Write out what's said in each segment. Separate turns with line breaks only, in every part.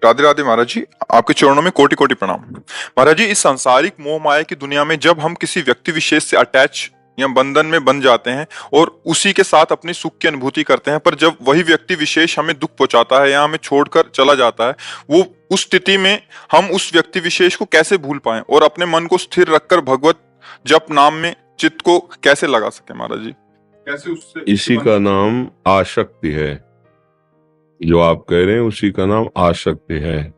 राधे राधे महाराज जी। आपके चरणों में कोटि कोटि प्रणाम। महाराज जी, इस सांसारिक मोह माया की दुनिया में जब हम किसी व्यक्ति विशेष से अटैच या बंधन में बन जाते हैं और उसी के साथ अपनी सुख की अनुभूति करते हैं, पर जब वही व्यक्ति विशेष हमें दुख पहुंचाता है या हमें छोड़कर चला जाता है, वो उस स्थिति में हम उस व्यक्ति विशेष को कैसे भूल पाएं और अपने मन को स्थिर रखकर भगवत जप नाम में चित्त को कैसे लगा सके महाराज जी? कैसे उससे
इसी का नाम आसक्ति है। जो आप कह रहे हैं उसी का नाम आसक्ति है।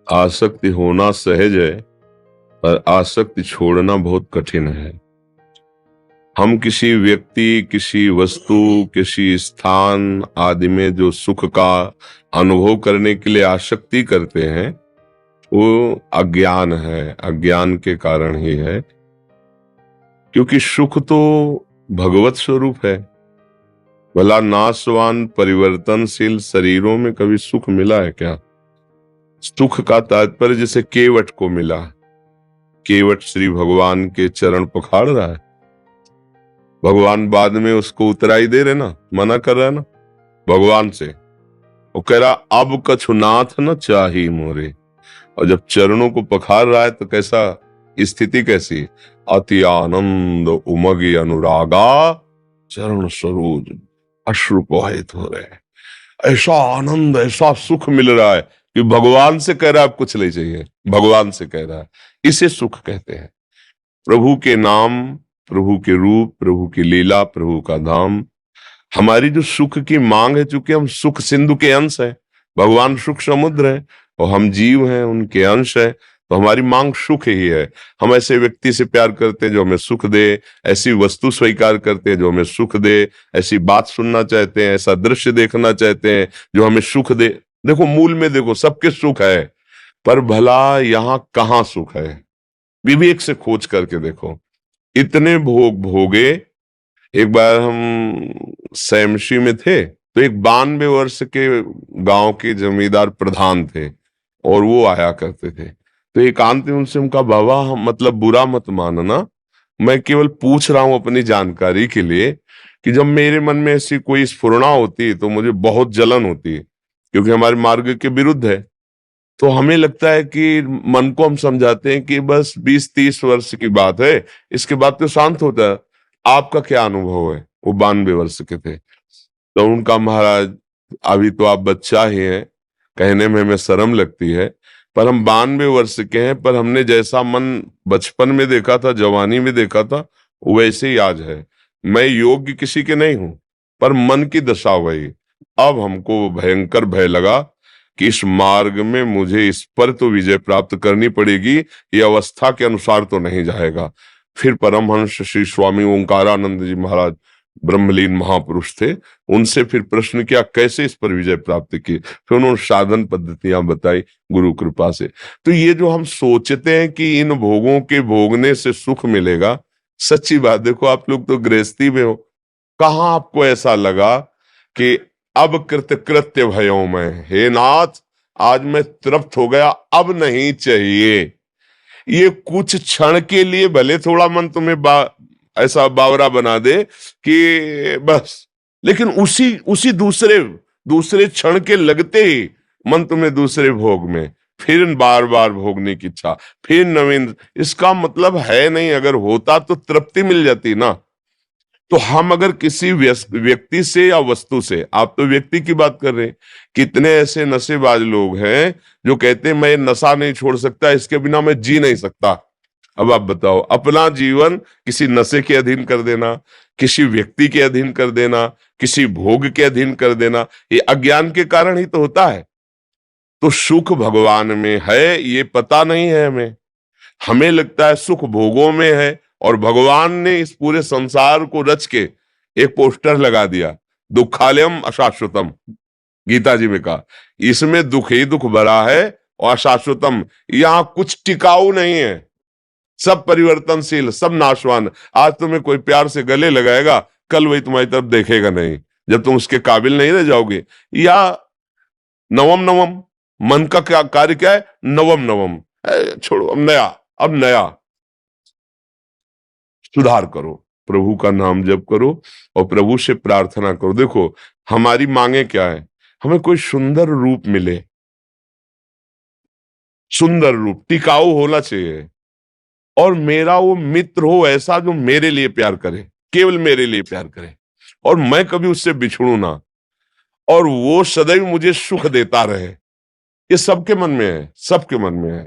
आसक्ति होना सहज है, पर आसक्ति छोड़ना बहुत कठिन है। हम किसी व्यक्ति, किसी वस्तु, किसी स्थान आदि में जो सुख का अनुभव करने के लिए आसक्ति करते हैं, वो अज्ञान है। अज्ञान के कारण ही है, क्योंकि सुख तो भगवत स्वरूप है। भला नाशवान परिवर्तनशील शरीरों में कभी सुख मिला है क्या? सुख का तात्पर्य जैसे केवट को मिला। केवट श्री भगवान के चरण पखाड़ रहा है, भगवान बाद में उसको उतराई दे रहे ना, मना कर रहा है ना भगवान से। वो कह रहा अब कछु नाथ न चाही मोरे, और जब चरणों को पखाड़ रहा है तो कैसा स्थिति कैसी? अति आनंद उमगी अनुरागा चरण सरोज अश्रु प्रवाहित हो रहे हैं। ऐसा आनंद, ऐसा सुख मिल रहा है कि भगवान से कह रहा है अब कुछ नहीं चाहिए, भगवान से कह रहा है। इसे सुख कहते हैं। प्रभु के नाम, प्रभु के रूप, प्रभु की लीला, प्रभु का धाम। हमारी जो सुख की मांग है, चूंकि हम सुख सिंधु के अंश हैं, भगवान सुख समुद्र है और हम जीव हैं, उनके अंश है, तो हमारी मांग सुख ही है। हम ऐसे व्यक्ति से प्यार करते हैं जो हमें सुख दे, ऐसी वस्तु स्वीकार करते हैं जो हमें सुख दे, ऐसी बात सुनना चाहते हैं, ऐसा दृश्य देखना चाहते हैं जो हमें सुख दे। देखो मूल में देखो सबके सुख है, पर भला यहाँ कहाँ सुख है? विवेक से खोज करके देखो। इतने भोग भोगे। एक बार हम सैमशी में थे, तो एक 92 वर्ष के गांव के जमींदार प्रधान थे और वो आया करते थे। तो एकांत में उनसे उनका, बाबा मतलब बुरा मत मानना, मैं केवल पूछ रहा हूं अपनी जानकारी के लिए कि जब मेरे मन में ऐसी कोई स्फुरणा होती है तो मुझे बहुत जलन होती है, क्योंकि हमारे मार्ग के विरुद्ध है। तो हमें लगता है कि मन को हम समझाते हैं कि बस 20-30 वर्ष की बात है, इसके बाद तो शांत होता है। आपका क्या अनुभव है? वो 92 वर्ष के थे। तो उनका, महाराज अभी तो आप बच्चा ही हैं, कहने में हमें शर्म लगती है, पर हम 92 वर्ष के हैं, पर हमने जैसा मन बचपन में देखा था, जवानी में देखा था, वैसे ही आज है। मैं योग्य किसी के नहीं हूं, पर मन की दशा वही। अब हमको भयंकर भय लगा कि इस मार्ग में मुझे इस पर तो विजय प्राप्त करनी पड़ेगी, ये अवस्था के अनुसार तो नहीं जाएगा। फिर परमहंस श्री स्वामी ओंकारानंद जी महाराज, ब्रह्मलीन महापुरुष थे, उनसे फिर प्रश्न किया कैसे इस पर विजय प्राप्त की। फिर उन्होंने साधन पद्धतियां बताई गुरु कृपा से। तो ये जो हम सोचते हैं कि इन भोगों के भोगने से सुख मिलेगा, सच्ची बात देखो, आप लोग तो गृहस्थी में हो, कहाँ आपको ऐसा लगा कि अब कृत्य भयो मैं, हे नाथ आज मैं तृप्त हो गया, अब नहीं चाहिए। ये कुछ क्षण के लिए भले थोड़ा मन तुम्हें ऐसा बावरा बना दे कि बस, लेकिन उसी दूसरे क्षण के लगते ही मन तुम्हें दूसरे भोग में, फिर बार बार भोगने की इच्छा, फिर नवीन। इसका मतलब है नहीं, अगर होता तो तृप्ति मिल जाती ना। तो हम अगर किसी व्यक्ति से या वस्तु से, आप तो व्यक्ति की बात कर रहे हैं, कितने ऐसे नशेबाज लोग हैं जो कहते हैं मैं नशा नहीं छोड़ सकता, इसके बिना मैं जी नहीं सकता। अब आप बताओ, अपना जीवन किसी नशे के अधीन कर देना, किसी व्यक्ति के अधीन कर देना, किसी भोग के अधीन कर देना, ये अज्ञान के कारण ही तो होता है। तो सुख भगवान में है, ये पता नहीं है हमें। हमें लगता है सुख भोगों में है, और भगवान ने इस पूरे संसार को रच के एक पोस्टर लगा दिया, दुखालयम अशाश्वतम। गीता जी में कहा इसमें दुख ही दुख भरा है और अशाश्वतम, यहां कुछ टिकाऊ नहीं है, सब परिवर्तनशील, सब नाशवान। आज तुम्हें कोई प्यार से गले लगाएगा, कल वही तुम्हारी तरफ देखेगा नहीं, जब तुम उसके काबिल नहीं रह जाओगे। या नवम नवम, मन का क्या कार्य क्या है? नवम नवम, छोड़ो, अब नया सुधार करो, प्रभु का नाम जप करो और प्रभु से प्रार्थना करो। देखो हमारी मांगे क्या है? हमें कोई सुंदर रूप मिले, सुंदर रूप, टिकाऊ होना चाहिए, और मेरा वो मित्र हो ऐसा जो मेरे लिए प्यार करे, केवल मेरे लिए प्यार करे, और मैं कभी उससे बिछड़ू ना, और वो सदैव मुझे सुख देता रहे। ये सबके मन में है, सबके मन में है।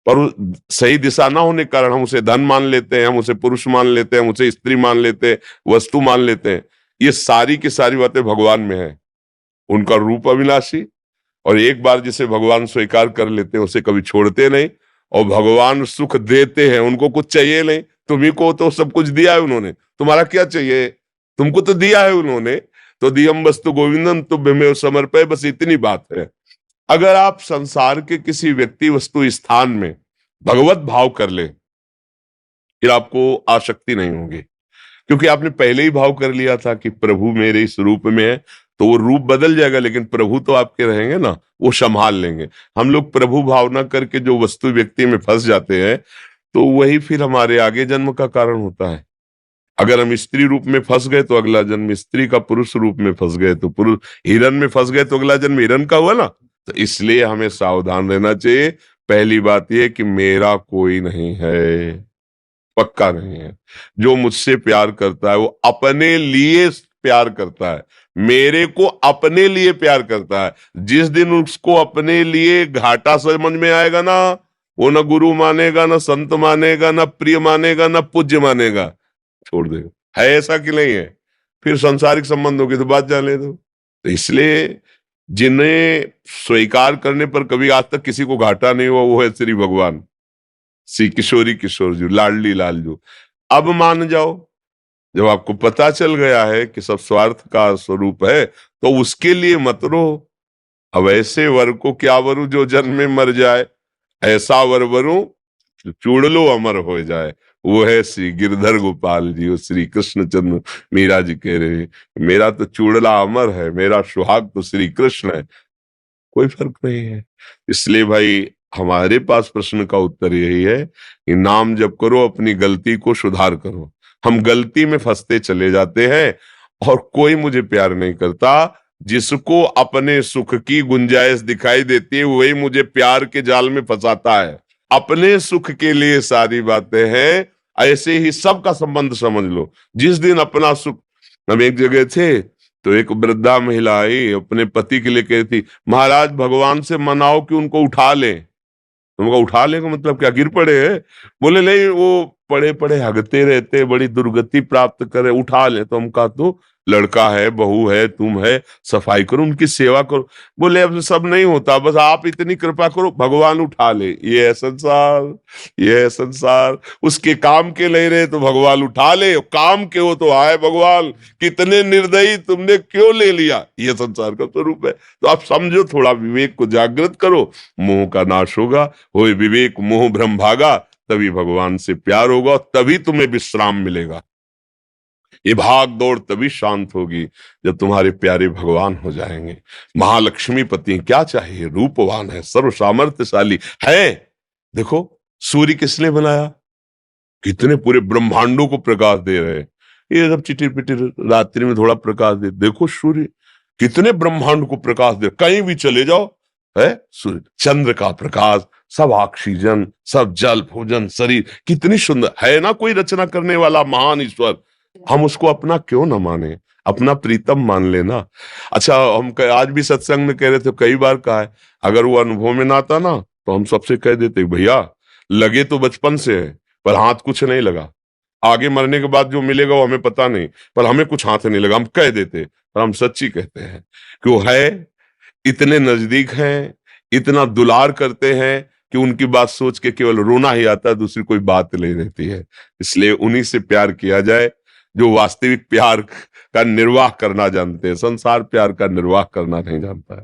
पर सही दिशा ना होने के कारण हम उसे धन मान लेते हैं, हम उसे पुरुष मान लेते हैं, हम उसे स्त्री मान लेते हैं, वस्तु मान लेते हैं। ये सारी की सारी बातें भगवान में है। उनका रूप अविनाशी, और एक बार जिसे भगवान स्वीकार कर लेते हैं उसे कभी छोड़ते नहीं, और भगवान सुख देते हैं, उनको कुछ चाहिए नहीं। तुम्ही को तो सब कुछ दिया है उन्होंने, तुम्हारा क्या चाहिए? तुमको तो दिया है उन्होंने। तो दियम वस्तु गोविंदम तुभ्यमेव समर्पय, बस इतनी बात है। अगर आप संसार के किसी व्यक्ति वस्तु स्थान में भगवत भाव कर ले, फिर आपको आसक्ति नहीं होगी, क्योंकि आपने पहले ही भाव कर लिया था कि प्रभु मेरे इस रूप में है। तो वो रूप बदल जाएगा, लेकिन प्रभु तो आपके रहेंगे ना, वो संभाल लेंगे। हम लोग प्रभु भावना करके जो वस्तु व्यक्ति में फंस जाते हैं, तो वही फिर हमारे आगे जन्म का कारण होता है। अगर हम स्त्री रूप में फंस गए तो अगला जन्म स्त्री का, पुरुष रूप में फंस गए तो पुरुष, हिरन में फंस गए तो अगला जन्म हिरन का हुआ ना। तो इसलिए हमें सावधान रहना चाहिए। पहली बात यह कि मेरा कोई नहीं है, पक्का नहीं है। जो मुझसे प्यार करता है वो अपने लिए प्यार करता है, मेरे को अपने लिए प्यार करता है। जिस दिन उसको अपने लिए घाटा समझ में आएगा ना, वो ना गुरु मानेगा, ना संत मानेगा, ना प्रिय मानेगा, ना पूज्य मानेगा, छोड़ देगा। है ऐसा कि नहीं है? फिर सांसारिक संबंधों की तो बात जाने दो। तो इसलिए जिन्हें स्वीकार करने पर कभी आज तक किसी को घाटा नहीं हुआ, वो है श्री भगवान, श्री किशोरी किशोर जी, लाडली लाल जी। अब मान जाओ, जब आपको पता चल गया है कि सब स्वार्थ का स्वरूप है, तो उसके लिए मत रो। अब ऐसे वर को क्या वरु जो जन्म में मर जाए, ऐसा वर वरु चूड़ लो अमर हो जाए। वो है श्री गिरधर गोपाल जी, श्री कृष्णचंद्र। मीरा जी कह रहे मेरा तो चूड़ला अमर है, मेरा सुहाग तो श्री कृष्ण है, कोई फर्क नहीं है। इसलिए भाई हमारे पास प्रश्न का उत्तर यही है कि नाम जप करो, अपनी गलती को सुधार करो। हम गलती में फंसते चले जाते हैं, और कोई मुझे प्यार नहीं करता। जिसको अपने सुख की गुंजाइश दिखाई देती है वही मुझे प्यार के जाल में फंसाता है। अपने सुख के लिए सारी बातें हैं, ऐसे ही सबका संबंध समझ लो। जिस दिन अपना सुख, हम एक जगह थे तो एक वृद्धा महिला आई, अपने पति के लिए कहती, महाराज भगवान से मनाओ कि उनको उठा लें। उनका उठा लें का मतलब क्या, गिर पड़े हैं? बोले नहीं, वो पड़े पड़े हगते रहते, बड़ी दुर्गति प्राप्त करे, उठा ले। तो हम कहा तो लड़का है, बहू है, तुम है, सफाई करो, उनकी सेवा करो। बोले अब सब नहीं होता, बस आप इतनी कृपा करो, भगवान उठा ले। ये है संसार, ये है संसार। उसके काम के ले रहे तो भगवान उठा ले, काम के हो तो आए भगवान, कितने निर्दयी, तुमने क्यों ले लिया। ये संसार का स्वरूप है। तो आप समझो, थोड़ा विवेक को जागृत करो, मोह का नाश होगा। होए विवेक मोह भ्रम भागा, तभी भगवान से प्यार होगा, तभी तुम्हें विश्राम मिलेगा। ये भाग दौड़ तभी शांत होगी जब तुम्हारे प्यारे भगवान हो जाएंगे। महालक्ष्मी पति क्या चाहिए, रूपवान है, सर्व सामर्थ्यशाली है। देखो सूर्य किसने बनाया, कितने पूरे ब्रह्मांडों को प्रकाश दे रहे हैं। ये सब चिटिर पिटिर रात्रि में थोड़ा प्रकाश दे, देखो सूर्य कितने ब्रह्मांड को प्रकाश दे। कहीं भी चले जाओ है सूर्य, चंद्र का प्रकाश, सब ऑक्सीजन, सब जल भोजन शरीर, कितनी सुंदर है ना। कोई रचना करने वाला महान ईश्वर, हम उसको अपना क्यों ना माने, अपना प्रीतम मान लेना। अच्छा, हम आज भी सत्संग में कह रहे थे, कई बार कहा है, अगर वो अनुभव में ना आता ना तो हम सबसे कह देते भैया लगे तो बचपन से है, पर हाथ कुछ नहीं लगा। आगे मरने के बाद जो मिलेगा वो हमें पता नहीं, पर हमें कुछ हाथ नहीं लगा, हम कह देते। पर हम सच्ची कहते हैं कि वो है, इतने नजदीक हैं, इतना दुलार करते हैं कि उनकी बात सोच के केवल रोना ही आता है, दूसरी कोई बात नहीं रहती है। इसलिए उन्हीं से प्यार किया जाए जो वास्तविक प्यार का निर्वाह करना जानते हैं। संसार प्यार का निर्वाह करना नहीं जानता है।